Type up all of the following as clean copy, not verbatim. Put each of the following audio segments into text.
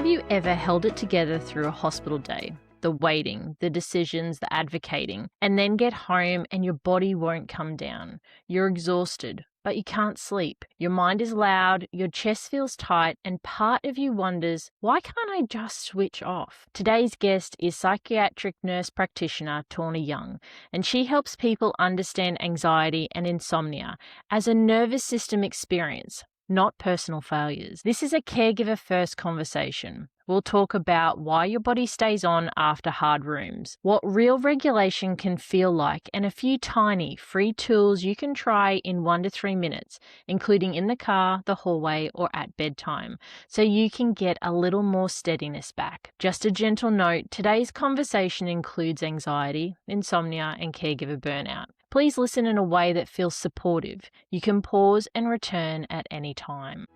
Have you ever held it together through a hospital day? The waiting, the decisions, the advocating, and then get home and your body won't come down. You're exhausted, but you can't sleep. Your mind is loud, your chest feels tight, and part of you wonders, why can't I just switch off? Today's guest is psychiatric nurse practitioner Tauna Young, and she helps people understand anxiety and insomnia as a nervous system experience, not personal failures. This is a caregiver first conversation. We'll talk about why your body stays on after hard rooms, what real regulation can feel like, and a few tiny free tools you can try in 1 to 3 minutes, including in the car, the hallway, or at bedtime, so you can get a little more steadiness back. Just a gentle note, today's conversation includes anxiety, insomnia, and caregiver burnout. Please listen in a way that feels supportive. You can pause and return at any time.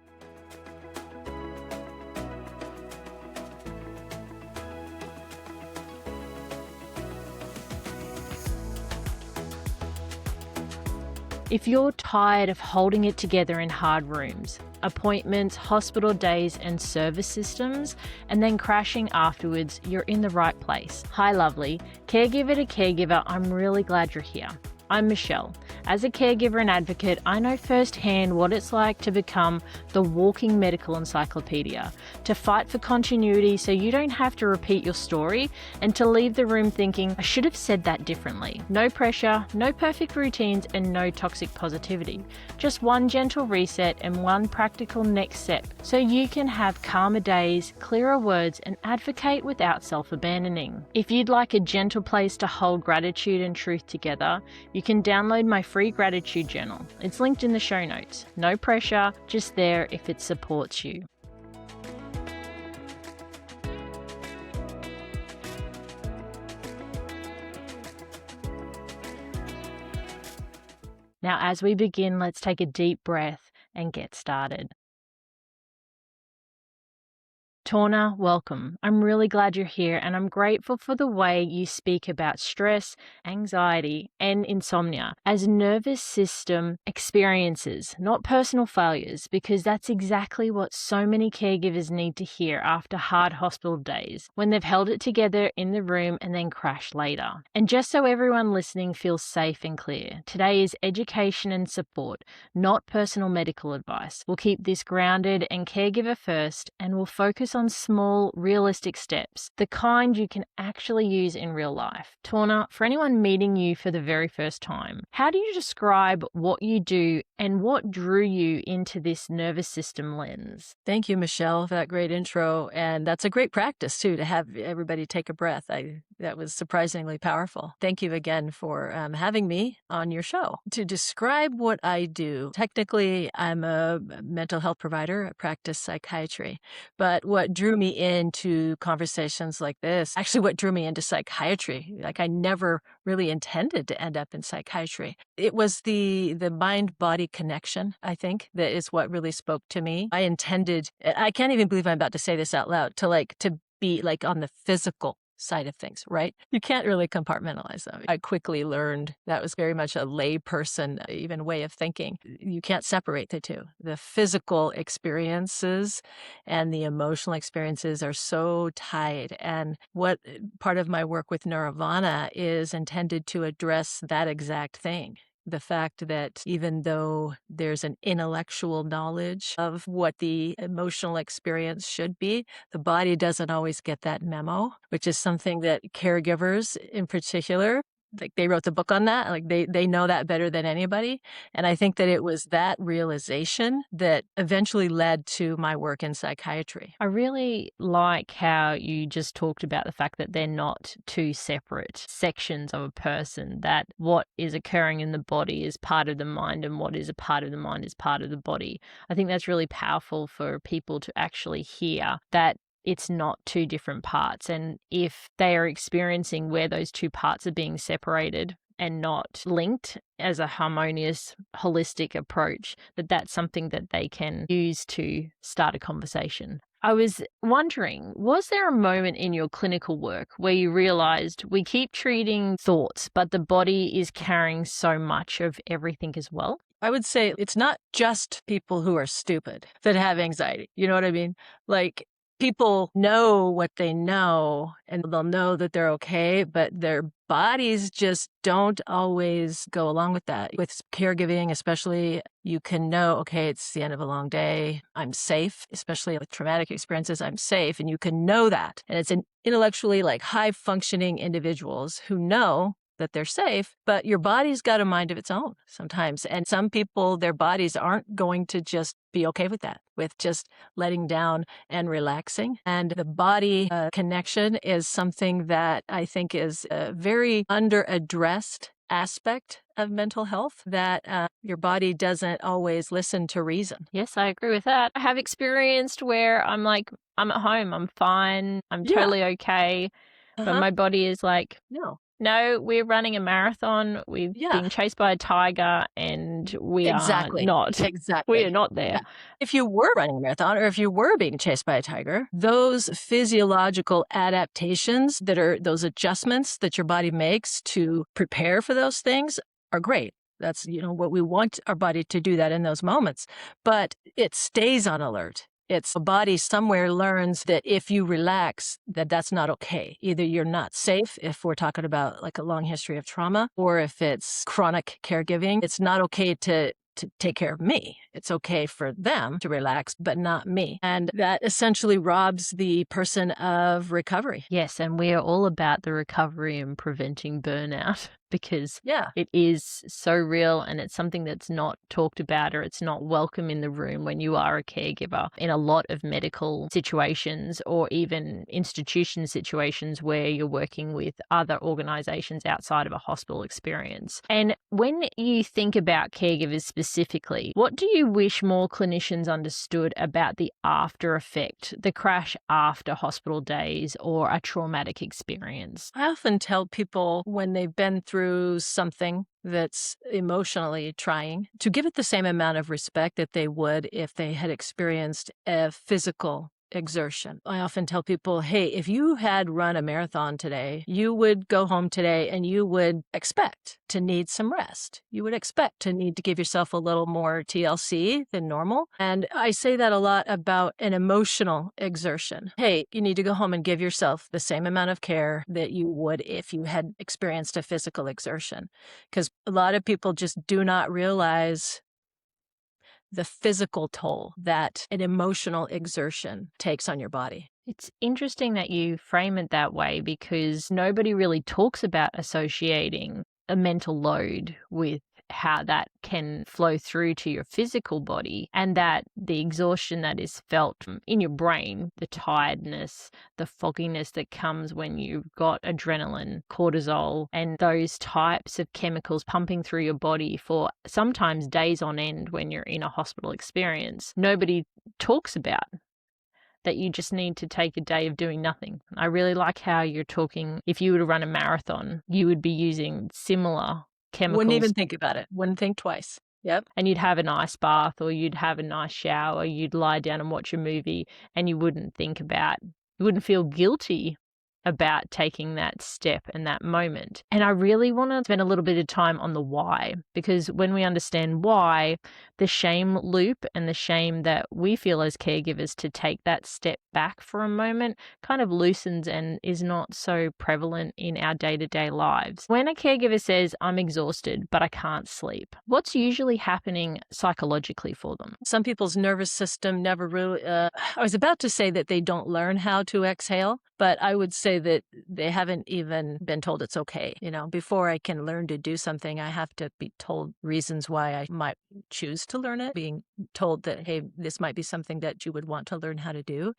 If you're tired of holding it together in hard rooms, appointments, hospital days, and service systems, and then crashing afterwards, you're in the right place. Hi, lovely. Caregiver to caregiver, I'm really glad you're here. I'm Michelle. As a caregiver and advocate, I know firsthand what it's like to become the walking medical encyclopedia, to fight for continuity so you don't have to repeat your story, and to leave the room thinking, I should have said that differently. No pressure, no perfect routines, and no toxic positivity. Just one gentle reset and one practical next step so you can have calmer days, clearer words, and advocate without self-abandoning. If you'd like a gentle place to hold gratitude and truth together, you can download my free gratitude journal. It's linked in the show notes. No pressure, just there if it supports you. Now, as we begin, let's take a deep breath and get started. Tauna, welcome. I'm really glad you're here, and I'm grateful for the way you speak about stress, anxiety, and insomnia as nervous system experiences, not personal failures, because that's exactly what so many caregivers need to hear after hard hospital days, when they've held it together in the room and then crashed later. And just so everyone listening feels safe and clear, today is education and support, not personal medical advice. We'll keep this grounded and caregiver first, and we'll focus on small, realistic steps, the kind you can actually use in real life. Tauna, for anyone meeting you for the very first time, how do you describe what you do and what drew you into this nervous system lens? Thank you, Michelle, for that great intro. And that's a great practice, too, to have everybody take a breath. That was surprisingly powerful. Thank you again for having me on your show. To describe what I do, technically, I'm a mental health provider. I practice psychiatry. But what drew me into conversations like this, actually what drew me into psychiatry, like I never really intended to end up in psychiatry. It was the mind-body connection, I think, that is what really spoke to me. I can't even believe I'm about to say this out loud, to be like on the physical side of things, right? You can't really compartmentalize them. I quickly learned that was very much a layperson, even way of thinking. You can't separate the two. The physical experiences and the emotional experiences are so tied. And what part of my work with Nirvana is intended to address that exact thing. The fact that even though there's an intellectual knowledge of what the emotional experience should be, the body doesn't always get that memo, which is something that caregivers in particular, like they wrote the book on that, like they know that better than anybody. And I think that it was that realization that eventually led to my work in psychiatry. I really like how you just talked about the fact that they're not two separate sections of a person, that what is occurring in the body is part of the mind and what is a part of the mind is part of the body. I think that's really powerful for people to actually hear that it's not two different parts. And if they are experiencing where those two parts are being separated and not linked as a harmonious, holistic approach, that's something that they can use to start a conversation. I was wondering, was there a moment in your clinical work where you realized we keep treating thoughts, but the body is carrying so much of everything as well? I would say it's not just people who are stupid that have anxiety. You know what I mean? Like, people know what they know and they'll know that they're okay, but their bodies just don't always go along with that. With caregiving, especially, you can know, okay, it's the end of a long day. I'm safe, especially with traumatic experiences. I'm safe. And you can know that. And it's an intellectually like high functioning individuals who know that they're safe, but your body's got a mind of its own sometimes. And some people, their bodies aren't going to just be okay with that, with just letting down and relaxing. And the body connection is something that I think is a very under-addressed aspect of mental health, that your body doesn't always listen to reason. Yes, I agree with that. I have experienced where I'm like, I'm at home, I'm fine, I'm Yeah. totally okay. But my body is like, no, we're running a marathon. We've been chased by a tiger and we are not. Exactly. We are not there. Yeah. If you were running a marathon or if you were being chased by a tiger, those physiological adaptations that are those adjustments that your body makes to prepare for those things are great. That's, what we want our body to do that in those moments, but it stays on alert. It's the body somewhere learns that if you relax, that's not okay. Either you're not safe, if we're talking about like a long history of trauma, or if it's chronic caregiving, it's not okay to take care of me. It's okay for them to relax, but not me. And that essentially robs the person of recovery. Yes, and we are all about the recovery and preventing burnout because it is so real and it's something that's not talked about or it's not welcome in the room when you are a caregiver in a lot of medical situations or even institution situations where you're working with other organizations outside of a hospital experience. And when you think about caregivers specifically, what do you wish more clinicians understood about the after effect, the crash after hospital days or a traumatic experience? I often tell people when they've been through something that's emotionally trying to give it the same amount of respect that they would if they had experienced a physical exertion. I often tell people, hey, if you had run a marathon today, you would go home today and you would expect to need some rest. You would expect to need to give yourself a little more TLC than normal. And I say that a lot about an emotional exertion. Hey, you need to go home and give yourself the same amount of care that you would if you had experienced a physical exertion. Because a lot of people just do not realize the physical toll that an emotional exertion takes on your body. It's interesting that you frame it that way because nobody really talks about associating a mental load with how that can flow through to your physical body and that the exhaustion that is felt in your brain, the tiredness, the fogginess that comes when you've got adrenaline, cortisol, and those types of chemicals pumping through your body for sometimes days on end when you're in a hospital experience. Nobody talks about that you just need to take a day of doing nothing. I really like how you're talking, if you were to run a marathon, you would be using similar chemicals. Wouldn't even think about it. Wouldn't think twice. Yep. And you'd have an ice bath or you'd have a nice shower, you'd lie down and watch a movie and you wouldn't feel guilty about taking that step and that moment. And I really want to spend a little bit of time on the why, because when we understand why, the shame loop and the shame that we feel as caregivers to take that step back for a moment kind of loosens and is not so prevalent in our day-to-day lives. When a caregiver says, I'm exhausted, but I can't sleep, what's usually happening psychologically for them? Some people's nervous system never really, I was about to say that they don't learn how to exhale, but I would say that they haven't even been told it's okay. Before I can learn to do something, I have to be told reasons why I might choose to learn it, being told that, hey, this might be something that you would want to learn how to do.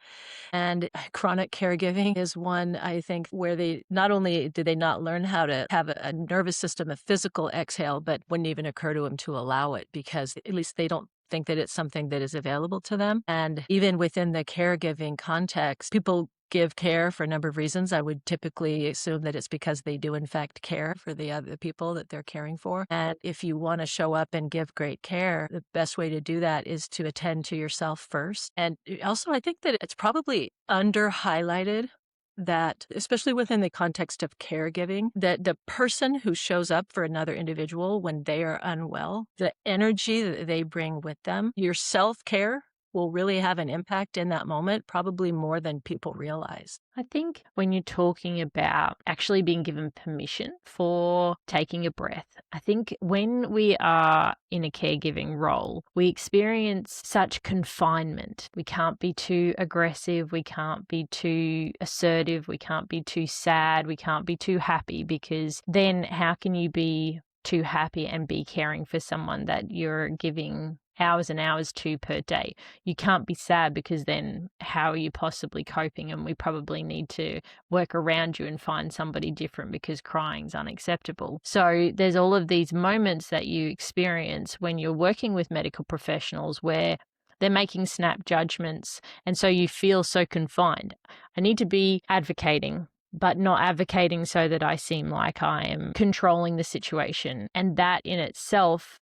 And chronic caregiving is one, I think, where they not only do they not learn how to have a nervous system, a physical exhale, but wouldn't even occur to them to allow it because at least they don't think that it's something that is available to them. And even within the caregiving context, people give care for a number of reasons. I would typically assume that it's because they do in fact care for the other people that they're caring for. And if you want to show up and give great care, the best way to do that is to attend to yourself first. And also, I think that it's probably under highlighted that, especially within the context of caregiving, that the person who shows up for another individual when they are unwell, the energy that they bring with them, your self-care will really have an impact in that moment, probably more than people realize. I think when you're talking about actually being given permission for taking a breath, I think when we are in a caregiving role, we experience such confinement. We can't be too aggressive. We can't be too assertive. We can't be too sad. We can't be too happy, because then how can you be too happy and be caring for someone that you're giving hours and hours to per day? You can't be sad, because then how are you possibly coping? And we probably need to work around you and find somebody different, because crying's unacceptable. So there's all of these moments that you experience when you're working with medical professionals where they're making snap judgments, and so you feel so confined. I need to be advocating, but not advocating so that I seem like I am controlling the situation. And that in itself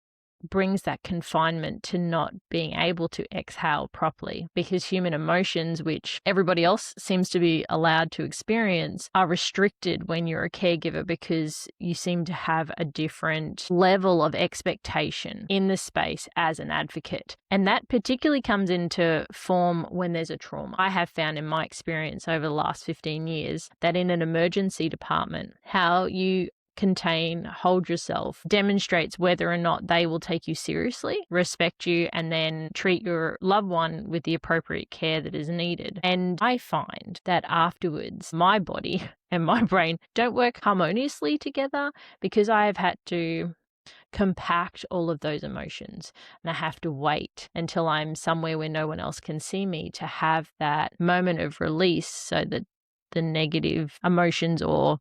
brings that confinement to not being able to exhale properly, because human emotions, which everybody else seems to be allowed to experience, are restricted when you're a caregiver, because you seem to have a different level of expectation in the space as an advocate. And that particularly comes into form when there's a trauma. I have found in my experience over the last 15 years that in an emergency department, how you contain, hold yourself, demonstrates whether or not they will take you seriously, respect you, and then treat your loved one with the appropriate care that is needed. And I find that afterwards, my body and my brain don't work harmoniously together, because I have had to compact all of those emotions, and I have to wait until I'm somewhere where no one else can see me to have that moment of release, so that the negative emotions or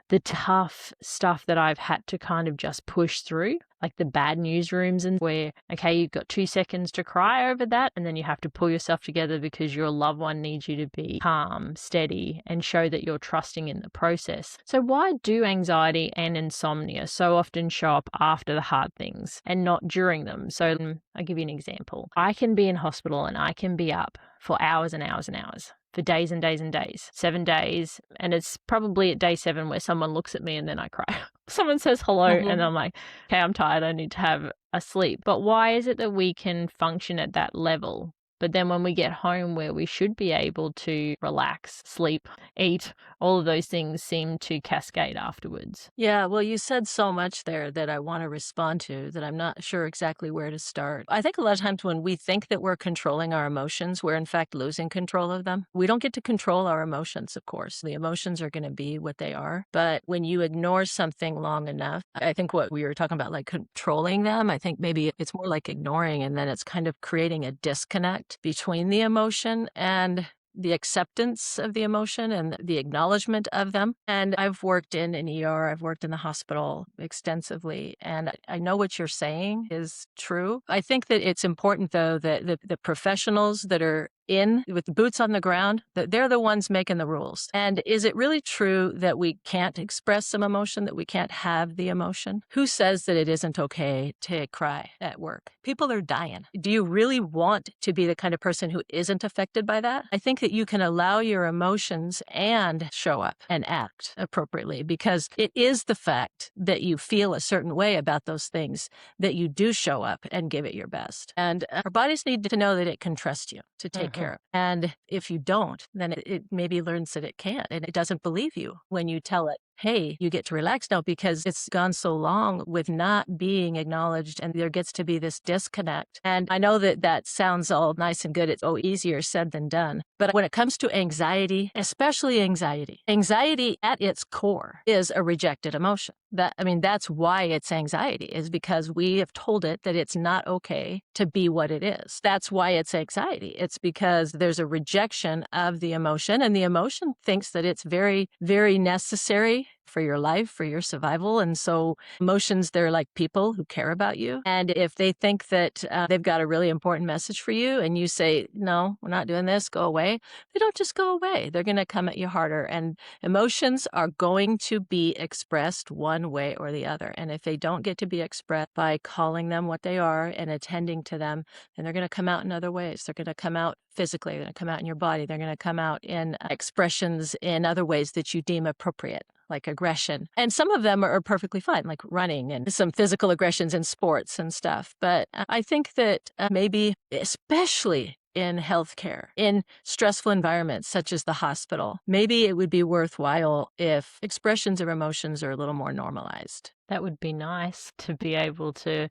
the tough stuff that I've had to kind of just push through, like the bad newsrooms, and where, okay, you've got 2 seconds to cry over that, and then you have to pull yourself together because your loved one needs you to be calm, steady, and show that you're trusting in the process. So why do anxiety and insomnia so often show up after the hard things and not during them? So I'll give you an example. I can be in hospital and I can be up for hours and hours and hours, for days and days and days, 7 days. And it's probably at day 7 where someone looks at me and then I cry. Someone says hello and I'm like, okay, I'm tired. I need to have a sleep. But why is it that we can function at that level? But then when we get home, where we should be able to relax, sleep, eat, all of those things seem to cascade afterwards. Yeah, well, you said so much there that I want to respond to that I'm not sure exactly where to start. I think a lot of times when we think that we're controlling our emotions, we're in fact losing control of them. We don't get to control our emotions, of course. The emotions are going to be what they are. But when you ignore something long enough, I think what we were talking about, like controlling them, I think maybe it's more like ignoring, and then it's kind of creating a disconnect between the emotion and the acceptance of the emotion and the acknowledgement of them. And I've worked in an ER, I've worked in the hospital extensively, and I know what you're saying is true. I think that it's important, though, that the professionals that are in with the boots on the ground, that they're the ones making the rules. And is it really true that we can't express some emotion, that we can't have the emotion? Who says that it isn't okay to cry at work? People are dying. Do you really want to be the kind of person who isn't affected by that? I think that you can allow your emotions and show up and act appropriately, because it is the fact that you feel a certain way about those things that you do show up and give it your best. And our bodies need to know that it can trust you to take care of. And if you don't, then it maybe learns that it can't, and it doesn't believe you when you tell it, hey, you get to relax now, because it's gone so long with not being acknowledged, and there gets to be this disconnect. And I know that that sounds all nice and good. It's easier said than done. But when it comes to anxiety, especially anxiety at its core is a rejected emotion. That's why it's anxiety, is because we have told it that it's not okay to be what it is. That's why it's anxiety. It's because there's a rejection of the emotion, and the emotion thinks that it's very, very necessary for your life, for your survival. And so emotions, they're like people who care about you. And if they think that they've got a really important message for you, and you say, no, we're not doing this, go away, they don't just go away. They're going to come at you harder. And emotions are going to be expressed one way or the other. And if they don't get to be expressed by calling them what they are and attending to them, then they're going to come out in other ways. They're going to come out physically. They're going to come out in your body. They're going to come out in expressions in other ways that you deem appropriate, like aggression. And some of them are perfectly fine, like running and some physical aggressions in sports and stuff. But I think that maybe, especially in healthcare, in stressful environments such as the hospital, maybe it would be worthwhile if expressions of emotions are a little more normalized. That would be nice to be able to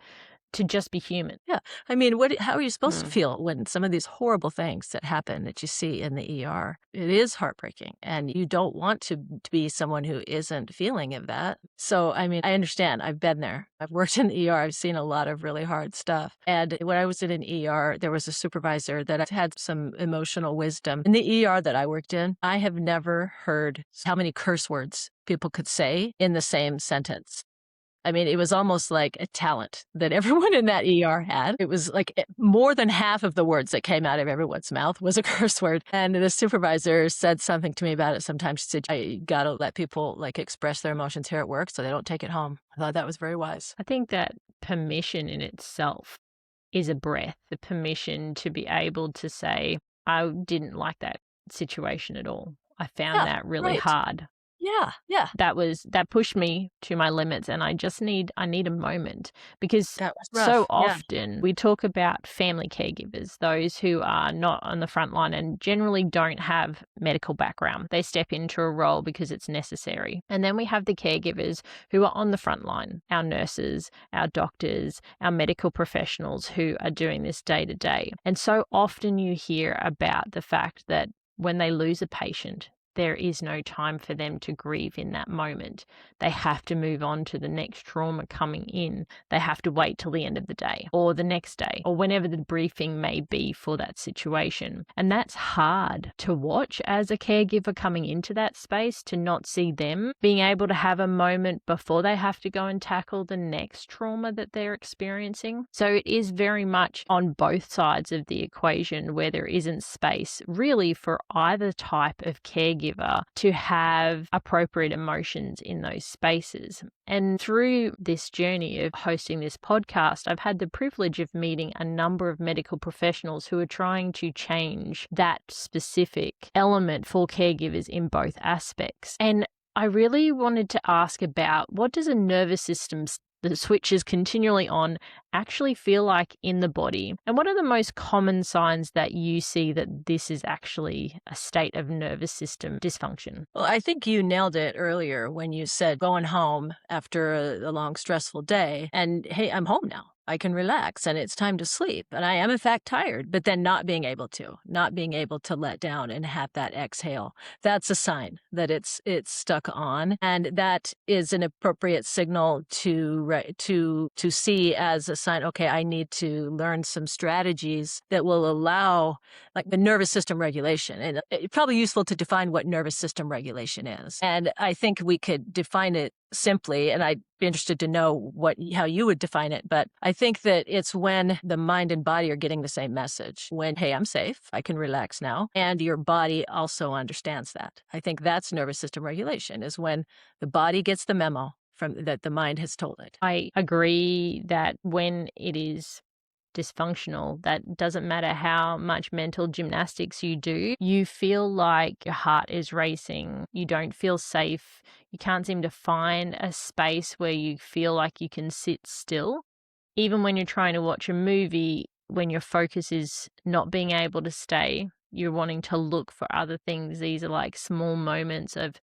just be human. Yeah. I mean, how are you supposed to feel when some of these horrible things that happen that you see in the ER? It is heartbreaking, and you don't want to be someone who isn't feeling of that. So, I mean, I understand. I've been there. I've worked in the ER. I've seen a lot of really hard stuff. And when I was in an ER, there was a supervisor that had some emotional wisdom. In the ER that I worked in, I have never heard how many curse words people could say in the same sentence. I mean, it was almost like a talent that everyone in that ER had. It was like more than half of the words that came out of everyone's mouth was a curse word. And the supervisor said something to me about it sometimes. She said, I got to let people like express their emotions here at work so they don't take it home. I thought that was very wise. I think that permission in itself is a breath, the permission to be able to say, I didn't like that situation at all. I found that really hard. Yeah. That pushed me to my limits, and I need a moment, because so often we talk about family caregivers, those who are not on the front line and generally don't have medical background. They step into a role because it's necessary. And then we have the caregivers who are on the front line, our nurses, our doctors, our medical professionals who are doing this day to day. And so often you hear about the fact that when they lose a patient, there is no time for them to grieve in that moment. They have to move on to the next trauma coming in. They have to wait till the end of the day or the next day or whenever the briefing may be for that situation. And that's hard to watch as a caregiver coming into that space, to not see them being able to have a moment before they have to go and tackle the next trauma that they're experiencing. So it is very much on both sides of the equation where there isn't space really for either type of caregiver to have appropriate emotions in those spaces. And through this journey of hosting this podcast, I've had the privilege of meeting a number of medical professionals who are trying to change that specific element for caregivers in both aspects. And I really wanted to ask about, what does a nervous system that switches continually on actually feel like in the body? And what are the most common signs that you see that this is actually a state of nervous system dysfunction? Well, I think you nailed it earlier when you said going home after a long, stressful day and, hey, I'm home now. I can relax and it's time to sleep. And I am in fact tired, but then not being able to let down and have that exhale. That's a sign that it's stuck on. And that is an appropriate signal to see as a sign, okay, I need to learn some strategies that will allow like the nervous system regulation. And it's probably useful to define what nervous system regulation is. And I think we could define it simply, and I'd be interested to know how you would define it. But I think that it's when the mind and body are getting the same message. When, hey, I'm safe, I can relax now. And your body also understands that. I think that's nervous system regulation, is when the body gets the memo from that the mind has told it. I agree that when it is dysfunctional, that doesn't matter how much mental gymnastics you do, you feel like your heart is racing, you don't feel safe, you can't seem to find a space where you feel like you can sit still. Even when you're trying to watch a movie, when your focus is not being able to stay, you're wanting to look for other things. These are like small moments of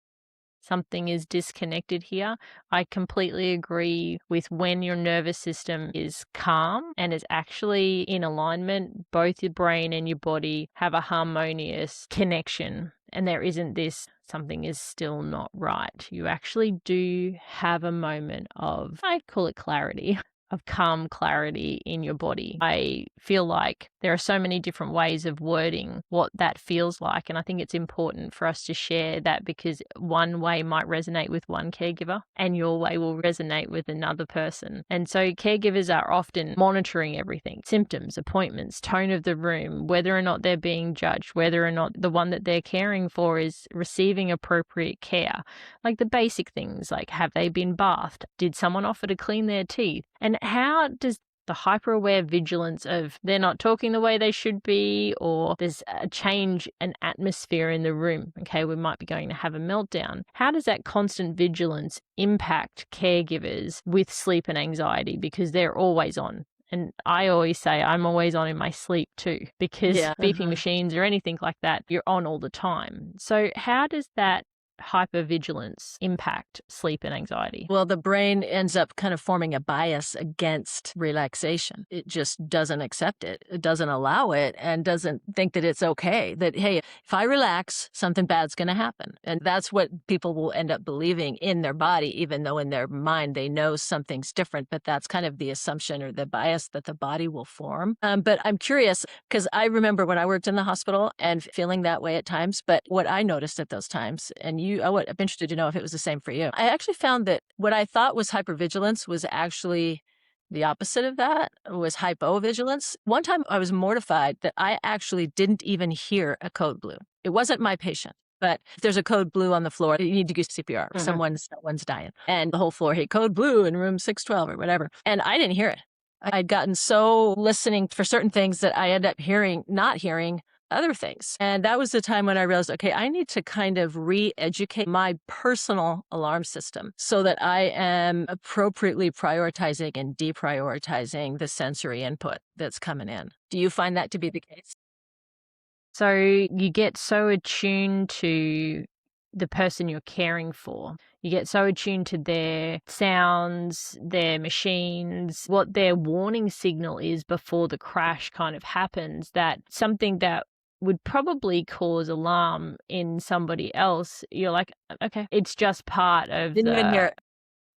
something is disconnected here. I completely agree with when your nervous system is calm and is actually in alignment, both your brain and your body have a harmonious connection. And there isn't this, something is still not right. You actually do have a moment of, I call it clarity, of calm clarity in your body. I feel like there are so many different ways of wording what that feels like. And I think it's important for us to share that, because one way might resonate with one caregiver and your way will resonate with another person. And so caregivers are often monitoring everything: symptoms, appointments, tone of the room, whether or not they're being judged, whether or not the one that they're caring for is receiving appropriate care. Like the basic things, like have they been bathed? Did someone offer to clean their teeth? And how does the hyper-aware vigilance of they're not talking the way they should be, or there's a change in atmosphere in the room, okay, we might be going to have a meltdown. How does that constant vigilance impact caregivers with sleep and anxiety? Because they're always on. And I always say I'm always on in my sleep too, because Yeah. beeping machines or anything like that, you're on all the time. So how does that hypervigilance impact sleep and anxiety? Well, the brain ends up kind of forming a bias against relaxation. It just doesn't accept it. It doesn't allow it and doesn't think that it's okay. That, hey, if I relax, something bad's going to happen. And that's what people will end up believing in their body, even though in their mind they know something's different. But that's kind of the assumption or the bias that the body will form. But I'm curious because I remember when I worked in the hospital and feeling that way at times. But what I noticed at those times, and I'm interested to know if it was the same for you. I actually found that what I thought was hypervigilance was actually the opposite of that, was hypovigilance. One time I was mortified that I actually didn't even hear a code blue. It wasn't my patient. But if there's a code blue on the floor, you need to do CPR. Someone's dying. And the whole floor, hey, code blue in room 612 or whatever. And I didn't hear it. I'd gotten so listening for certain things that I ended up not hearing other things. And that was the time when I realized, okay, I need to kind of re-educate my personal alarm system so that I am appropriately prioritizing and deprioritizing the sensory input that's coming in. Do you find that to be the case? So you get so attuned to the person you're caring for. You get so attuned to their sounds, their machines, what their warning signal is before the crash kind of happens, that something that would probably cause alarm in somebody else, you're like, okay, it's just part of Didn't even hear it.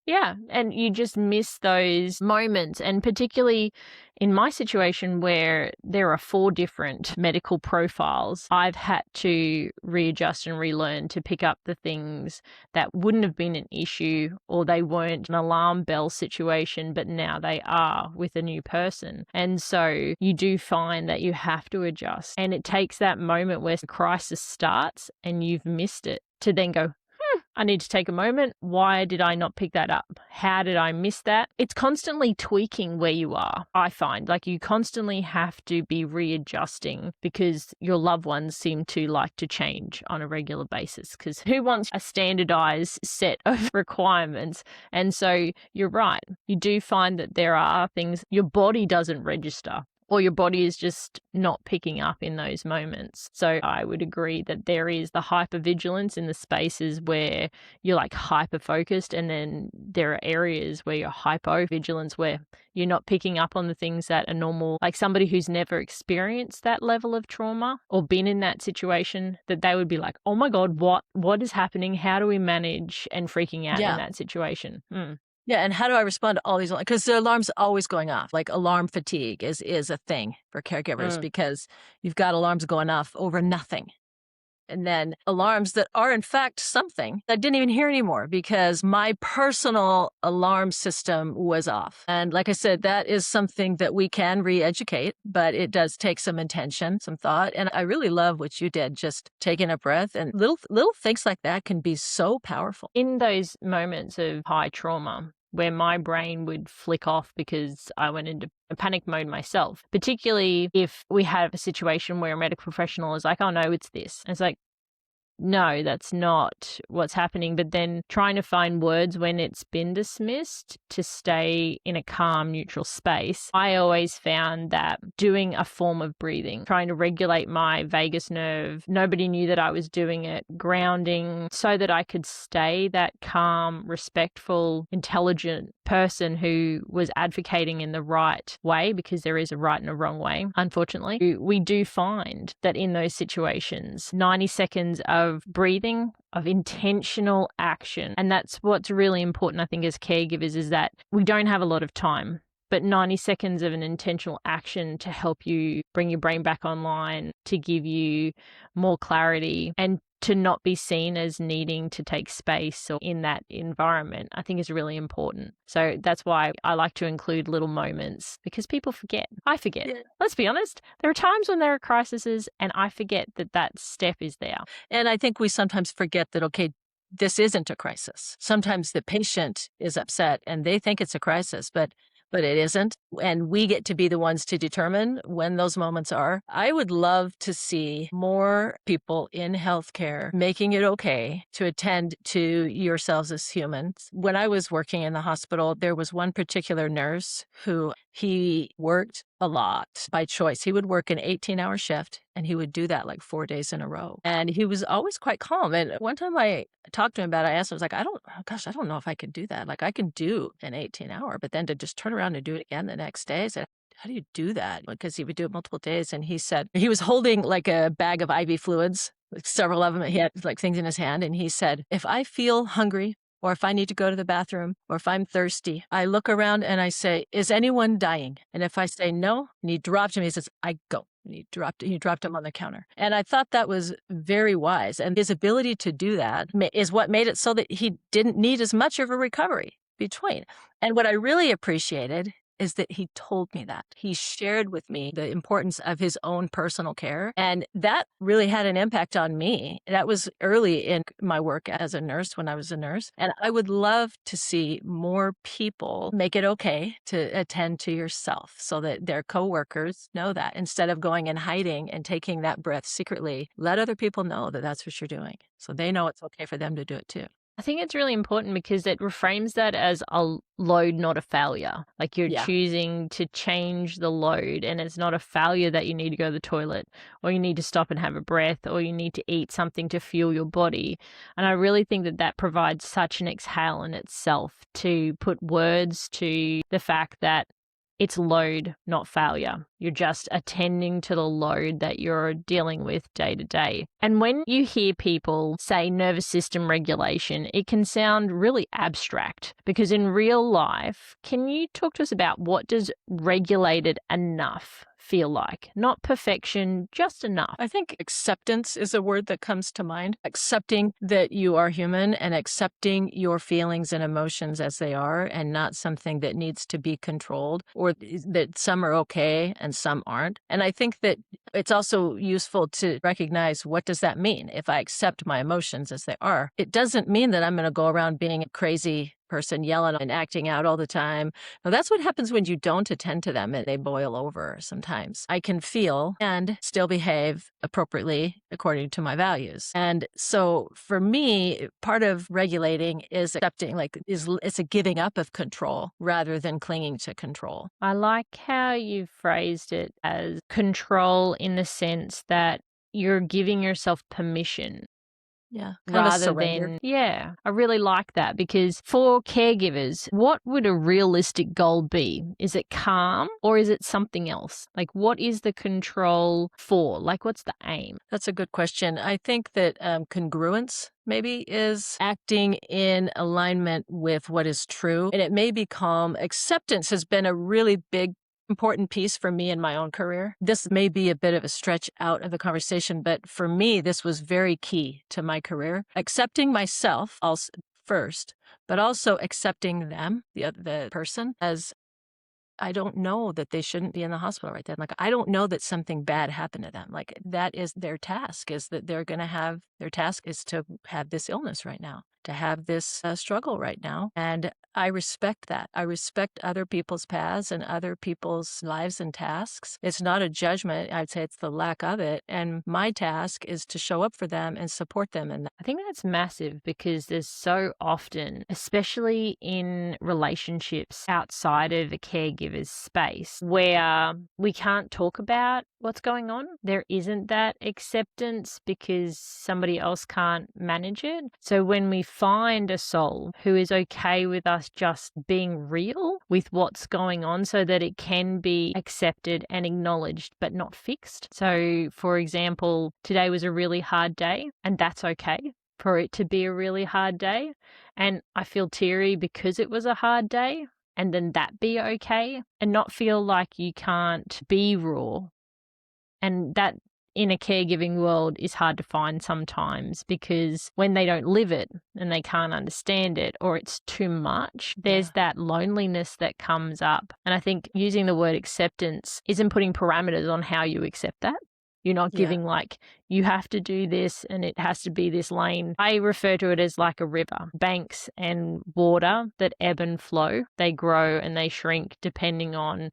Yeah, and you just miss those moments. And particularly in my situation where there are 4 different medical profiles, I've had to readjust and relearn to pick up the things that wouldn't have been an issue, or they weren't an alarm bell situation, but now they are with a new person. And so you do find that you have to adjust. And it takes that moment where the crisis starts and you've missed it to then go, I need to take a moment. Why did I not pick that up? How did I miss that? It's constantly tweaking where you are, I find. Like you constantly have to be readjusting because your loved ones seem to like to change on a regular basis, because who wants a standardized set of requirements? And so you're right. You do find that there are things your body doesn't register, or your body is just not picking up in those moments. So I would agree that there is the hypervigilance in the spaces where you're like hyper-focused, and then there are areas where you're hypovigilance, where you're not picking up on the things that are normal. Like somebody who's never experienced that level of trauma or been in that situation, that they would be like, oh my God, what is happening? How do we manage? And freaking out in that situation. Yeah, and how do I respond to all these? Because the alarm's always going off. Like alarm fatigue is a thing for caregivers because you've got alarms going off over nothing. And then alarms that are in fact something I didn't even hear anymore because my personal alarm system was off. And like I said, that is something that we can re-educate, but it does take some intention, some thought. And I really love what you did, just taking a breath, and little things like that can be so powerful. In those moments of high trauma, where my brain would flick off because I went into a panic mode myself, particularly if we have a situation where a medical professional is like, oh no, it's this. And it's like, no, that's not what's happening. But then trying to find words when it's been dismissed to stay in a calm, neutral space. I always found that doing a form of breathing, trying to regulate my vagus nerve, nobody knew that I was doing it, grounding, so that I could stay that calm, respectful, intelligent person who was advocating in the right way, because there is a right and a wrong way. Unfortunately, we do find that in those situations, 90 seconds of breathing, of intentional action. And that's what's really important, I think, as caregivers, is that we don't have a lot of time, but 90 seconds of an intentional action to help you bring your brain back online, to give you more clarity, and to not be seen as needing to take space or in that environment, I think is really important. So that's why I like to include little moments, because people forget. I forget. Yeah. Let's be honest. There are times when there are crises and I forget that step is there. And I think we sometimes forget that, okay, this isn't a crisis. Sometimes the patient is upset and they think it's a crisis, but but it isn't. And we get to be the ones to determine when those moments are. I would love to see more people in healthcare making it okay to attend to yourselves as humans. When I was working in the hospital, there was one particular nurse who he worked a lot by choice. He would work an 18-hour shift and he would do that like 4 days in a row. And he was always quite calm. And one time I talked to him about it, I asked him, I was like, I don't know if I could do that. Like I can do an 18-hour, but then to just turn around and do it again the next day, I said, how do you do that? Because he would do it multiple days. And he said he was holding like a bag of IV fluids, like several of them. He had like things in his hand. And he said, if I feel hungry, or if I need to go to the bathroom, or if I'm thirsty, I look around and I say, is anyone dying? And if I say no, and he dropped him, he says, I go. And he dropped him on the counter. And I thought that was very wise. And his ability to do that is what made it so that he didn't need as much of a recovery between. And what I really appreciated is that he told me that. He shared with me the importance of his own personal care. And that really had an impact on me. That was early in my work as a nurse when I was a nurse. And I would love to see more people make it okay to attend to yourself so that their coworkers know that. Instead of going and hiding and taking that breath secretly, let other people know that that's what you're doing. So they know it's okay for them to do it too. I think it's really important because it reframes that as a load, not a failure. Like you're choosing to change the load, and it's not a failure that you need to go to the toilet or you need to stop and have a breath or you need to eat something to fuel your body. And I really think that that provides such an exhale in itself to put words to the fact that it's load, not failure. You're just attending to the load that you're dealing with day to day. And when you hear people say nervous system regulation, it can sound really abstract because in real life, can you talk to us about what does regulated enough feel like? Not perfection, just enough. I think acceptance is a word that comes to mind. Accepting that you are human and accepting your feelings and emotions as they are and not something that needs to be controlled or that some are okay and some aren't. And I think that it's also useful to recognize what does that mean? If I accept my emotions as they are, it doesn't mean that I'm going to go around being a crazy person yelling and acting out all the time. Now, that's what happens when you don't attend to them and they boil over sometimes. I can feel and still behave appropriately according to my values. And so for me, part of regulating is accepting, it's a giving up of control rather than clinging to control. I like how you phrased it as control in the sense that you're giving yourself permission. Yeah. Rather than, I really like that because for caregivers, what would a realistic goal be? Is it calm or is it something else? Like, what is the control for? Like, what's the aim? That's a good question. I think that congruence maybe is acting in alignment with what is true. And it may be calm. Acceptance has been a really big important piece for me in my own career. This may be a bit of a stretch out of the conversation, but for me, this was very key to my career. Accepting myself also first, but also accepting them, the person, as I don't know that they shouldn't be in the hospital right then. Like, I don't know that something bad happened to them. Like, that is their task, is that they're going to have, their task is to have this illness right now, to have this struggle right now. And I respect that. I respect other people's paths and other people's lives and tasks. It's not a judgment. I'd say it's the lack of it. And my task is to show up for them and support them in that. I think that's massive because there's so often, especially in relationships outside of a caregiver's space, where we can't talk about what's going on. There isn't that acceptance because somebody else can't manage it. So when we find a soul who is okay with us just being real with what's going on so that it can be accepted and acknowledged but not fixed. So for example, today was a really hard day and that's okay for it to be a really hard day. And I feel teary because it was a hard day, and then that be okay and not feel like you can't be raw. And that in a caregiving world is hard to find sometimes because when they don't live it and they can't understand it or it's too much, there's that loneliness that comes up. And I think using the word acceptance isn't putting parameters on how you accept that. You're not Yeah. giving like, you have to do this and it has to be this lane. I refer to it as like a river, banks and water that ebb and flow. They grow and they shrink depending on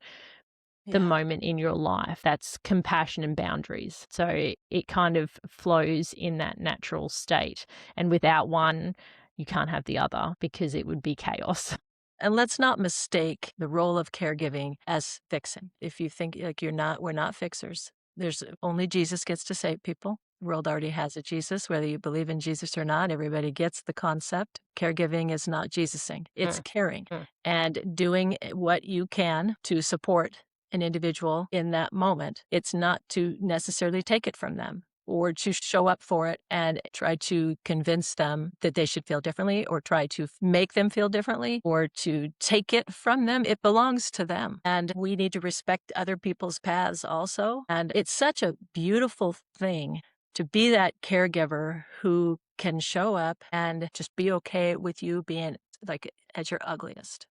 the Yeah. moment in your life. That's compassion and boundaries. So it kind of flows in that natural state. And without one, you can't have the other because it would be chaos. And let's not mistake the role of caregiving as fixing. If you think like we're not fixers. There's only Jesus gets to save people. The world already has a Jesus, whether you believe in Jesus or not. Everybody gets the concept. Caregiving is not Jesusing. It's caring and doing what you can to support an individual in that moment. It's not to necessarily take it from them or to show up for it and try to convince them that they should feel differently or try to make them feel differently or to take it from them. It belongs to them. And we need to respect other people's paths also. And it's such a beautiful thing to be that caregiver who can show up and just be okay with you being like at your ugliest.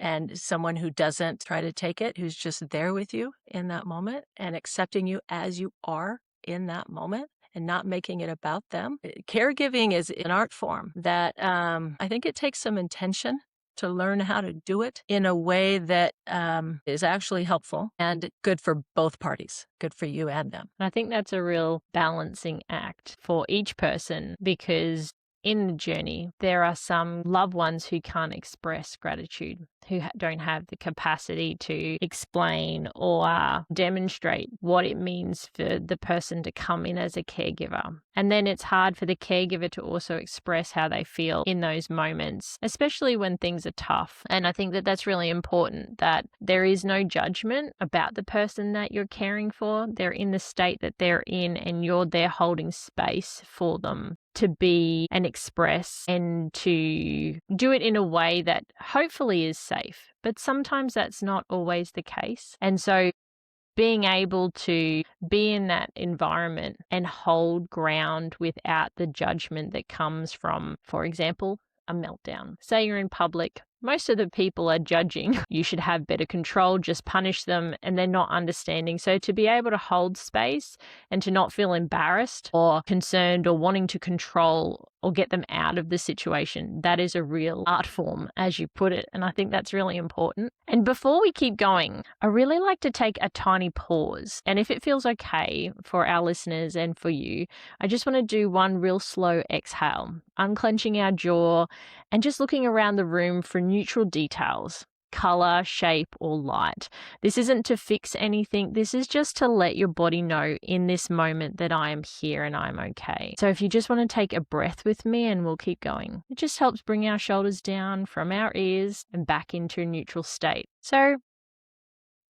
And someone who doesn't try to take it, who's just there with you in that moment and accepting you as you are in that moment and not making it about them. Caregiving is an art form that I think it takes some intention to learn how to do it in a way that is actually helpful and good for both parties, good for you and them. And I think that's a real balancing act for each person because in the journey, there are some loved ones who can't express gratitude, who don't have the capacity to explain or demonstrate what it means for the person to come in as a caregiver. And then it's hard for the caregiver to also express how they feel in those moments, especially when things are tough. And I think that that's really important, that there is no judgment about the person that you're caring for. They're in the state that they're in and you're there holding space for them to be and express and to do it in a way that hopefully is safe. But sometimes that's not always the case. And so being able to be in that environment and hold ground without the judgment that comes from, for example, a meltdown. Say you're in public, most of the people are judging. You should have better control, just punish them, and they're not understanding. So to be able to hold space and to not feel embarrassed or concerned or wanting to control or get them out of the situation, that is a real art form, as you put it. And I think that's really important. And before we keep going, I really like to take a tiny pause. And if it feels okay for our listeners and for you, I just want to do one real slow exhale, unclenching our jaw and just looking around the room for neutral details, color, shape, or light. This isn't to fix anything. This is just to let your body know in this moment that I am here and I'm okay. So if you just want to take a breath with me and we'll keep going. It just helps bring our shoulders down from our ears and back into a neutral state. So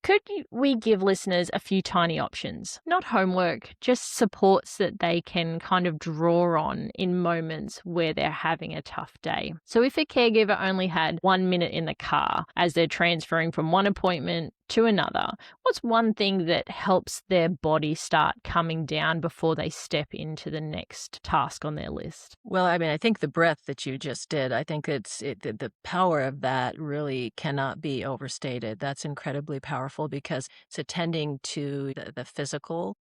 could we give listeners a few tiny options? Not homework, just supports that they can kind of draw on in moments where they're having a tough day. So if a caregiver only had 1 minute in the car as they're transferring from one appointment to another, what's one thing that helps their body start coming down before they step into the next task on their list? Well, I mean, I think the breath that you just did, I think the power of that really cannot be overstated. That's incredibly powerful because it's attending to the physical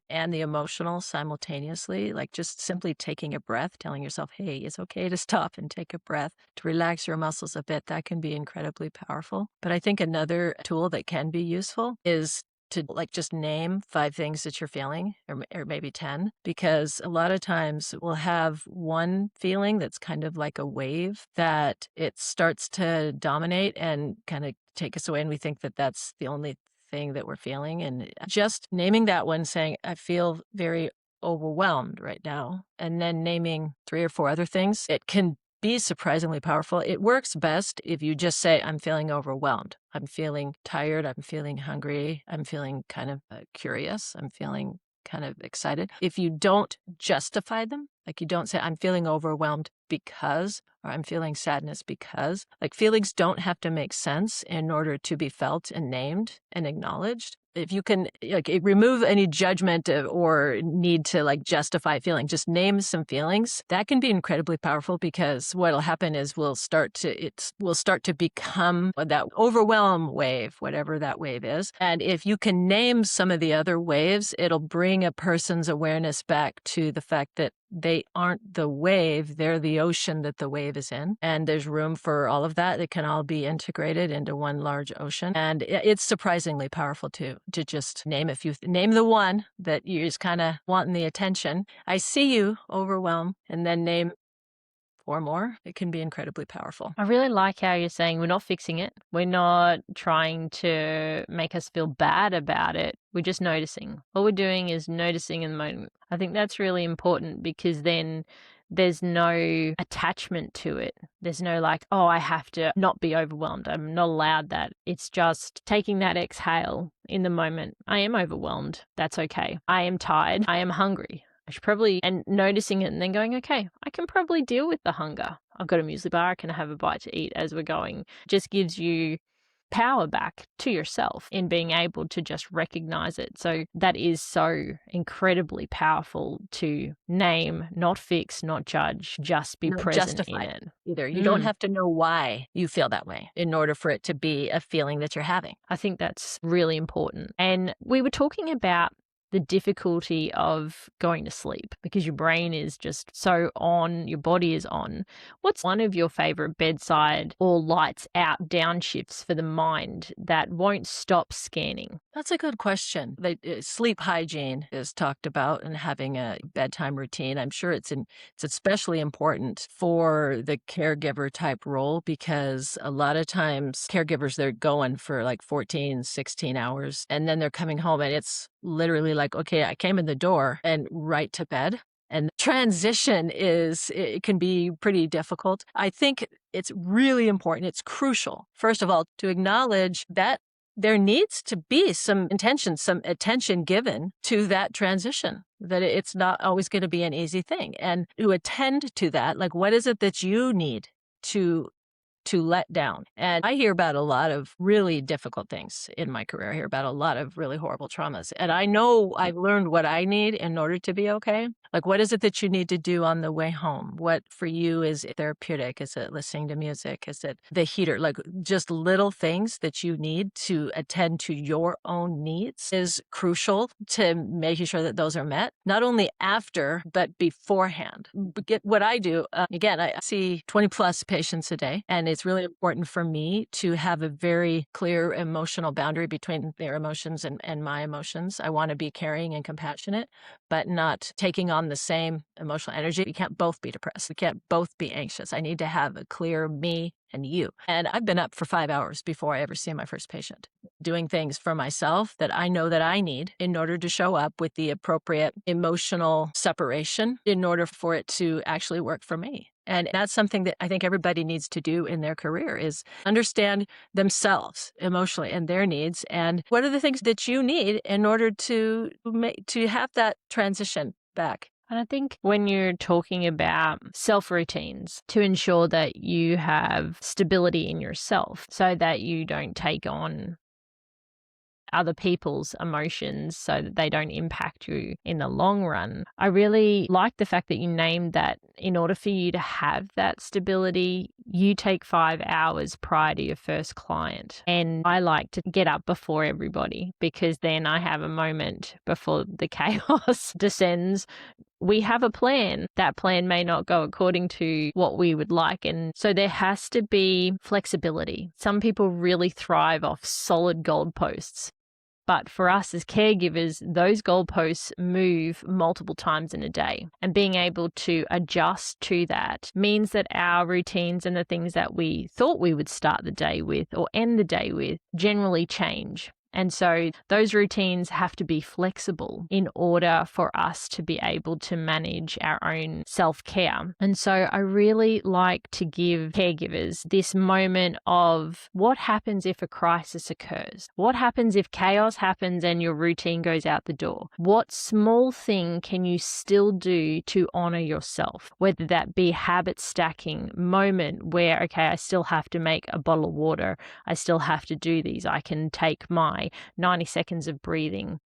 and the emotional simultaneously, like just simply taking a breath, telling yourself, hey, it's okay to stop and take a breath, to relax your muscles a bit. That can be incredibly powerful. But I think another tool that can be useful is to like just name 5 things that you're feeling or maybe 10, because a lot of times we'll have one feeling that's kind of like a wave that it starts to dominate and kind of take us away. And we think that that's the only thing that we're feeling. And just naming that one, saying, I feel very overwhelmed right now, and then naming 3 or 4 other things, it can be surprisingly powerful. It works best if you just say, I'm feeling overwhelmed. I'm feeling tired. I'm feeling hungry. I'm feeling kind of curious. I'm feeling kind of excited. If you don't justify them, like you don't say, I'm feeling overwhelmed because, or I'm feeling sadness because, like feelings don't have to make sense in order to be felt and named and acknowledged. if you can remove any judgment or need to justify feeling, just name some feelings. That can be incredibly powerful, because what'll happen is we'll start to become that overwhelm wave, whatever that wave is. And if you can name some of the other waves, it'll bring a person's awareness back to the fact that they aren't the wave, they're the ocean that the wave is in. And there's room for all of that. It can all be integrated into one large ocean. And it's surprisingly powerful too, to just name the one that you're just kind of wanting the attention. I see you, overwhelm, and then name 4 more. It can be incredibly powerful. I really like how you're saying we're not fixing it. We're not trying to make us feel bad about it. We're just noticing. All we're doing is noticing in the moment. I think that's really important, because then there's no attachment to it. There's no oh, I have to not be overwhelmed. I'm not allowed that. It's just taking that exhale in the moment. I am overwhelmed. That's okay. I am tired. I am hungry. I should probably, and noticing it and then going, okay, I can probably deal with the hunger. I've got a muesli bar. I can have a bite to eat as we're going. Just gives you power back to yourself in being able to just recognize it. So that is so incredibly powerful to name, not fix, not judge, just be present justify in it. Either. You don't have to know why you feel that way in order for it to be a feeling that you're having. I think that's really important. And we were talking about the difficulty of going to sleep, because your brain is just so on, your body is on. What's one of your favorite bedside or lights out downshifts for the mind that won't stop scanning? That's a good question. Sleep hygiene is talked about, and having a bedtime routine. I'm sure it's especially important for the caregiver type role, because a lot of times caregivers, they're going for 14, 16 hours, and then they're coming home and it's literally okay, I came in the door and right to bed. And transition it can be pretty difficult. I think it's really important. It's crucial, first of all, to acknowledge that there needs to be some intention, some attention given to that transition, that it's not always going to be an easy thing. And to attend to that, what is it that you need to let down? And I hear about a lot of really difficult things in my career. I hear about a lot of really horrible traumas. And I know I've learned what I need in order to be okay. What is it that you need to do on the way home? What for you is therapeutic? Is it listening to music? Is it the heater? Just little things that you need to attend to your own needs is crucial to making sure that those are met, not only after, but beforehand. What I do, again, I see 20 plus patients a day, and it's really important for me to have a very clear emotional boundary between their emotions and my emotions. I want to be caring and compassionate, but not taking on the same emotional energy. We can't both be depressed. We can't both be anxious. I need to have a clear me and you. And I've been up for 5 hours before I ever see my first patient, doing things for myself that I know that I need in order to show up with the appropriate emotional separation in order for it to actually work for me. And that's something that I think everybody needs to do in their career, is understand themselves emotionally and their needs, and what are the things that you need in order to have that transition back. And I think when you're talking about self-routines, to ensure that you have stability in yourself so that you don't take on other people's emotions so that they don't impact you in the long run. I really like the fact that you named that in order for you to have that stability, you take 5 hours prior to your first client. And I like to get up before everybody, because then I have a moment before the chaos descends. We have a plan. That plan may not go according to what we would like. And so there has to be flexibility. Some people really thrive off solid goalposts. But for us as caregivers, those goalposts move multiple times in a day. And being able to adjust to that means that our routines and the things that we thought we would start the day with or end the day with generally change. And so those routines have to be flexible in order for us to be able to manage our own self-care. And so I really like to give caregivers this moment of what happens if a crisis occurs? What happens if chaos happens and your routine goes out the door? What small thing can you still do to honor yourself? Whether that be habit stacking moment where, okay, I still have to make a bottle of water. I still have to do these. I can take my my 90 seconds of breathing.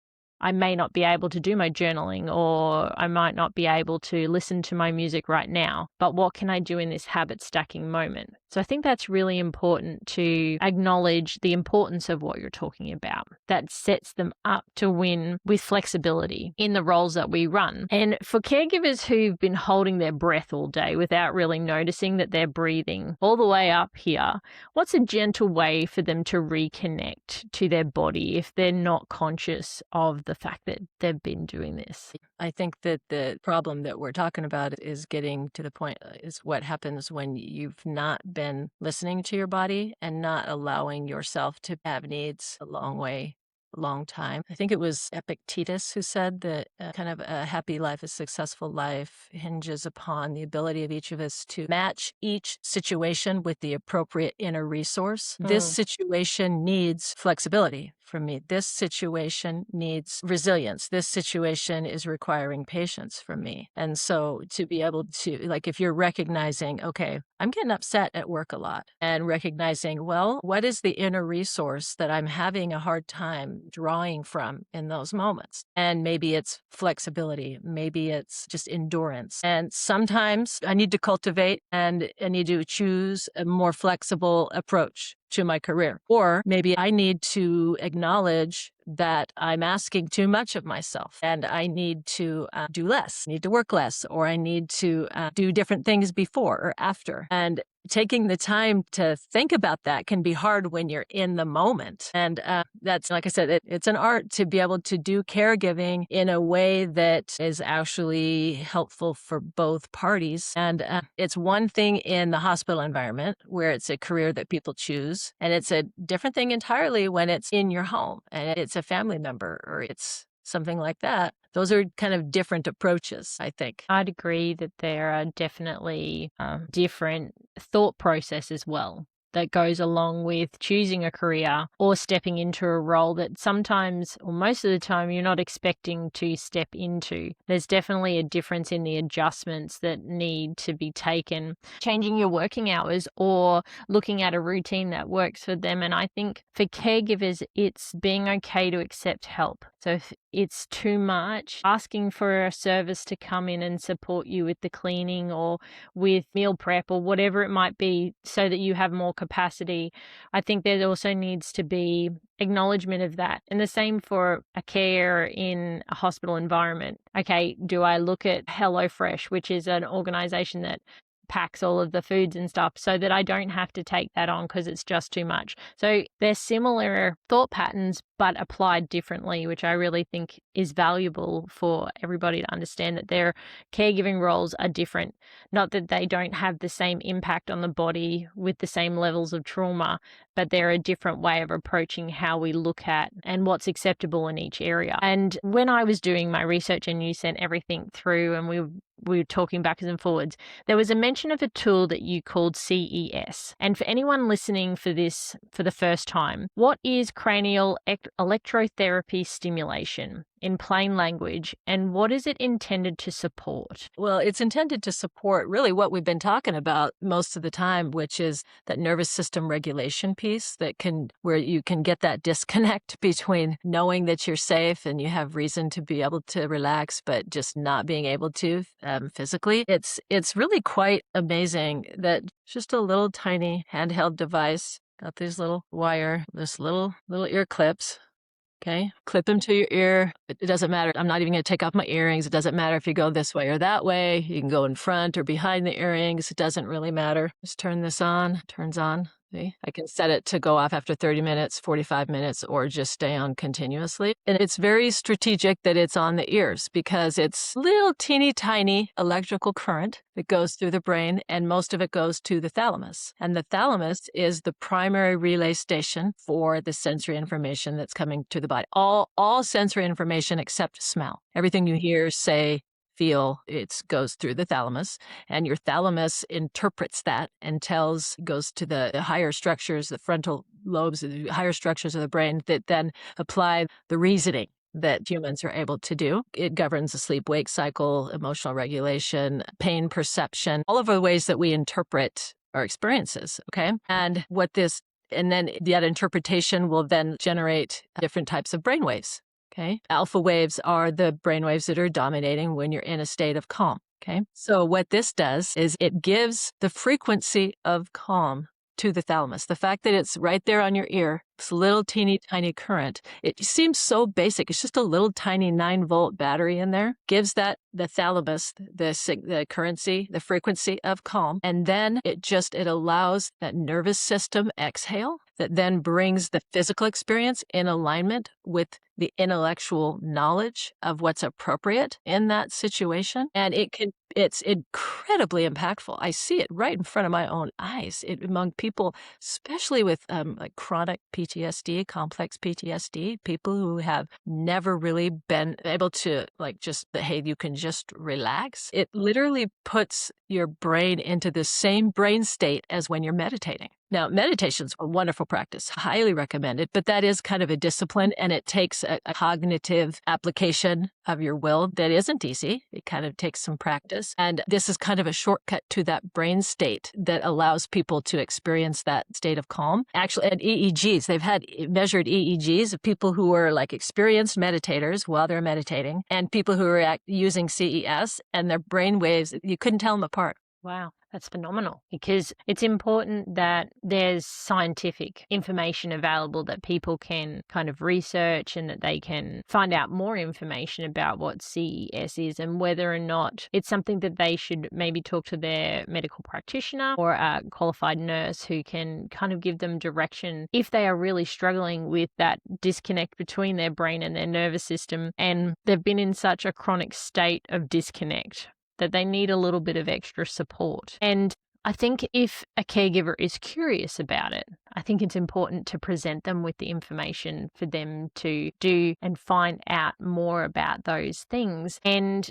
I may not be able to do my journaling, or I might not be able to listen to my music right now, but what can I do in this habit stacking moment? So I think that's really important to acknowledge the importance of what you're talking about. That sets them up to win with flexibility in the roles that we run. And for caregivers who've been holding their breath all day without really noticing that they're breathing all the way up here, what's a gentle way for them to reconnect to their body if they're not conscious of the fact that they've been doing this? I think that the problem that we're talking about is getting to the point is what happens when you've not been listening to your body and not allowing yourself to have needs a long time. I think it was Epictetus who said that kind of a happy life, a successful life hinges upon the ability of each of us to match each situation with the appropriate inner resource. This situation needs flexibility from me. This situation needs resilience. This situation is requiring patience from me. And so to be able to, like, if you're recognizing, okay, I'm getting upset at work a lot, and recognizing, well, what is the inner resource that I'm having a hard time drawing from in those moments? And maybe it's flexibility. Maybe it's just endurance. And sometimes I need to cultivate and I need to choose a more flexible approach to my career. Or maybe I need to acknowledge that I'm asking too much of myself and I need to do less, need to work less, or I need to do different things before or after. And taking the time to think about that can be hard when you're in the moment. And that's, like I said, it's an art to be able to do caregiving in a way that is actually helpful for both parties. And it's one thing in the hospital environment where it's a career that people choose. And it's a different thing entirely when it's in your home and it's a family member or it's something like that. Those are kind of different approaches, I think. I'd agree that there are definitely different thought process as well that goes along with choosing a career or stepping into a role that sometimes, or most of the time, you're not expecting to step into. There's definitely a difference in the adjustments that need to be taken, changing your working hours or looking at a routine that works for them. And I think for caregivers, it's being okay to accept help. So if it's too much, asking for a service to come in and support you with the cleaning or with meal prep or whatever it might be so that you have more capacity. I think there also needs to be acknowledgement of that. And the same for a care in a hospital environment. Okay, do I look at HelloFresh, which is an organization that packs all of the foods and stuff so that I don't have to take that on because it's just too much. So they're similar thought patterns, but applied differently, which I really think is valuable for everybody to understand that their caregiving roles are different. Not that they don't have the same impact on the body with the same levels of trauma, but they're a different way of approaching how we look at and what's acceptable in each area. And when I was doing my research and you sent everything through and we were talking backwards and forwards, there was a mention of a tool that you called CES. And for anyone listening for this for the first time, what is cranial electrotherapy stimulation in plain language, and what is it intended to support? Well, it's intended to support really what we've been talking about most of the time, which is that nervous system regulation piece where you can get that disconnect between knowing that you're safe and you have reason to be able to relax, but just not being able to physically. It's really quite amazing that just a little tiny handheld device got these little little ear clips. Okay, clip them to your ear. It doesn't matter. I'm not even going to take off my earrings. It doesn't matter if you go this way or that way. You can go in front or behind the earrings. It doesn't really matter. Just turn this on, turns on. See? I can set it to go off after 30 minutes, 45 minutes, or just stay on continuously. And it's very strategic that it's on the ears because it's little teeny tiny electrical current that goes through the brain, and most of it goes to the thalamus. And the thalamus is the primary relay station for the sensory information that's coming to the body. All sensory information except smell. Everything you hear, say, feel, it goes through the thalamus, and your thalamus interprets that and goes to the higher structures, the frontal lobes, the higher structures of the brain that then apply the reasoning that humans are able to do. It governs the sleep-wake cycle, emotional regulation, pain perception, all of the ways that we interpret our experiences, okay? And what this And then that interpretation will then generate different types of brainwaves. Okay. Alpha waves are the brainwaves that are dominating when you're in a state of calm. Okay. So what this does is it gives the frequency of calm to the thalamus. The fact that it's right there on your ear, this little teeny tiny current, it seems so basic. It's just a little tiny 9-volt battery in there, gives the thalamus, the currency, the frequency of calm. And then it allows that nervous system exhale that then brings the physical experience in alignment with the intellectual knowledge of what's appropriate in that situation. And it's incredibly impactful. I see it right in front of my own eyes among people, especially with like chronic PTSD, complex PTSD, people who have never really been able to hey, you can just relax. It literally puts your brain into the same brain state as when you're meditating. Now, meditation's a wonderful practice, highly recommended, but that is kind of a discipline, and it takes a cognitive application of your will that isn't easy. It kind of takes some practice. And this is kind of a shortcut to that brain state that allows people to experience that state of calm. Actually, at EEGs, they've had measured EEGs of people who are like experienced meditators while they're meditating and people who are using CES, and their brain waves, you couldn't tell them apart. Wow, that's phenomenal, because it's important that there's scientific information available that people can kind of research, and that they can find out more information about what CES is and whether or not it's something that they should maybe talk to their medical practitioner or a qualified nurse who can kind of give them direction if they are really struggling with that disconnect between their brain and their nervous system, and they've been in such a chronic state of disconnect that they need a little bit of extra support. And I think if a caregiver is curious about it, I think it's important to present them with the information for them to do and find out more about those things. And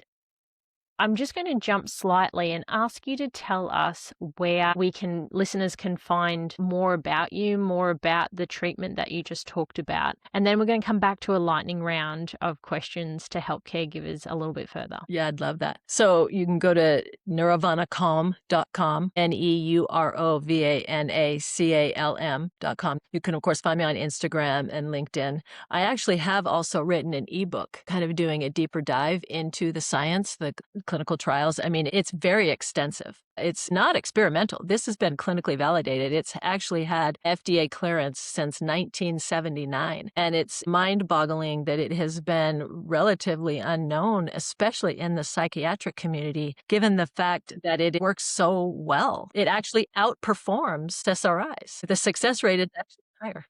I'm just going to jump slightly and ask you to tell us where listeners can find more about you, more about the treatment that you just talked about. And then we're going to come back to a lightning round of questions to help caregivers a little bit further. Yeah, I'd love that. So you can go to neurovanaCalm.com, NeuroVanacalm.com. You can, of course, find me on Instagram and LinkedIn. I actually have also written an ebook, kind of doing a deeper dive into the science, the clinical trials. I mean, it's very extensive. It's not experimental. This has been clinically validated. It's actually had FDA clearance since 1979. And it's mind-boggling that it has been relatively unknown, especially in the psychiatric community, given the fact that it works so well. It actually outperforms SSRIs. The success rate is actually higher.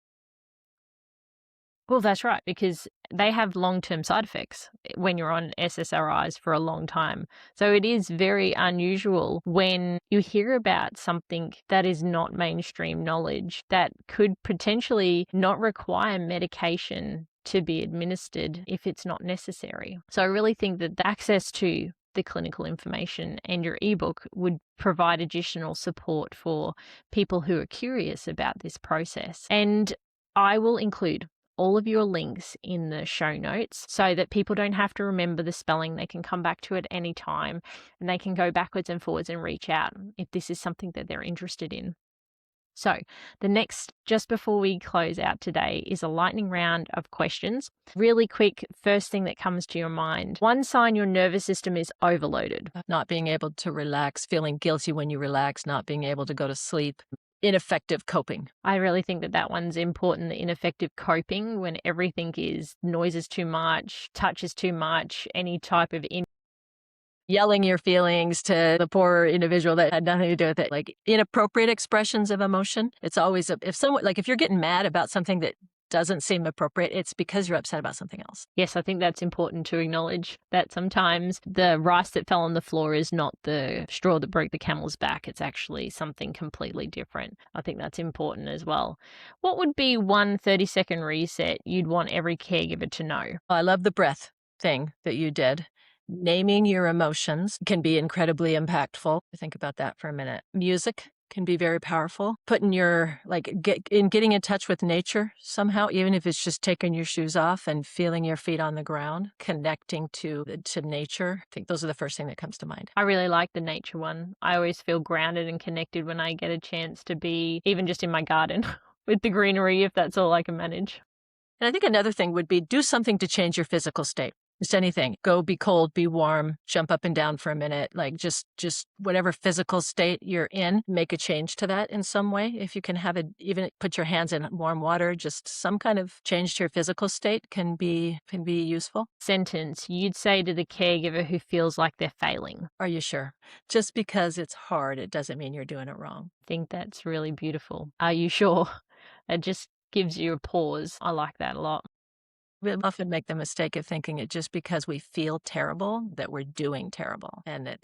Well, that's right, because they have long-term side effects when you're on SSRIs for a long time. So it is very unusual when you hear about something that is not mainstream knowledge that could potentially not require medication to be administered if it's not necessary. So I really think that the access to the clinical information and your ebook would provide additional support for people who are curious about this process. And I will include all of your links in the show notes so that people don't have to remember the spelling. They can come back to it any time, and they can go backwards and forwards and reach out if this is something that they're interested in. So the next, just before we close out today, is a lightning round of questions. Really quick, first thing that comes to your mind. One sign your nervous system is overloaded. Not being able to relax, feeling guilty when you relax, not being able to go to sleep. Ineffective coping. I really think that one's important, the ineffective coping, when everything is noise is too much, touch is too much, any type of yelling your feelings to the poor individual that had nothing to do with it. Like inappropriate expressions of emotion. It's always, if you're getting mad about something that doesn't seem appropriate, it's because you're upset about something else. Yes, I think that's important to acknowledge that sometimes the rice that fell on the floor is not the straw that broke the camel's back. It's actually something completely different. I think that's important as well. What would be one 30-second reset you'd want every caregiver to know? I love the breath thing that you did. Naming your emotions can be incredibly impactful. Think about that for a minute. Music can be very powerful. Putting getting in touch with nature somehow, even if it's just taking your shoes off and feeling your feet on the ground, connecting to nature. I think those are the first thing that comes to mind. I really like the nature one. I always feel grounded and connected when I get a chance to be even just in my garden with the greenery if that's all I can manage. And I think another thing would be do something to change your physical state. Just anything. Go be cold, be warm, jump up and down for a minute. Like just whatever physical state you're in, make a change to that in some way. If you can have it, even put your hands in warm water, just some kind of change to your physical state can be useful. Sentence you'd say to the caregiver who feels like they're failing. Are you sure? Just because it's hard, it doesn't mean you're doing it wrong. I think that's really beautiful. Are you sure? It just gives you a pause. I like that a lot. We often make the mistake of thinking it just because we feel terrible that we're doing terrible, and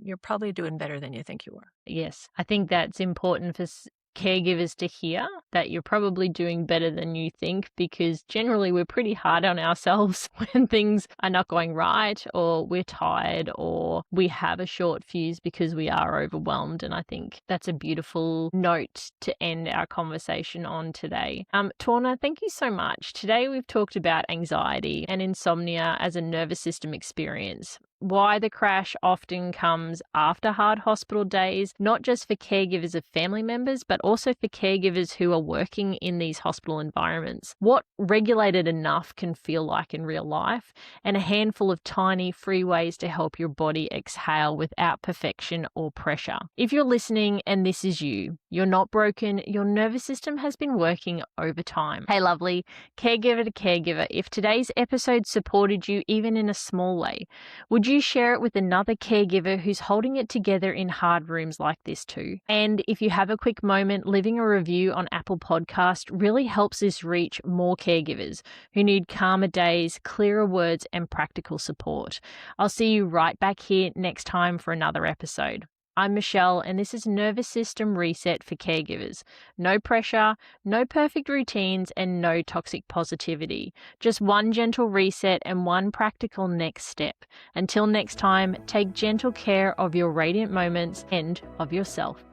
you're probably doing better than you think you are. Yes, I think that's important for caregivers to hear, that you're probably doing better than you think, because generally we're pretty hard on ourselves when things are not going right, or we're tired, or we have a short fuse because we are overwhelmed. And I think that's a beautiful note to end our conversation on today. Tauna, thank you so much. Today we've talked about anxiety and insomnia as a nervous system experience, why the crash often comes after hard hospital days, not just for caregivers of family members, but also for caregivers who are working in these hospital environments, what regulated enough can feel like in real life, and a handful of tiny free ways to help your body exhale without perfection or pressure. If you're listening and this is you, you're not broken, your nervous system has been working overtime. Hey lovely, caregiver to caregiver, if today's episode supported you even in a small way, would you share it with another caregiver who's holding it together in hard rooms like this too? And if you have a quick moment, leaving a review on Apple Podcast really helps this reach more caregivers who need calmer days, clearer words, and practical support. I'll see you right back here next time for another episode. I'm Michelle, and this is Nervous System Reset for caregivers. No pressure, no perfect routines, and no toxic positivity. Just one gentle reset and one practical next step. Until next time, take gentle care of your radiant moments and of yourself.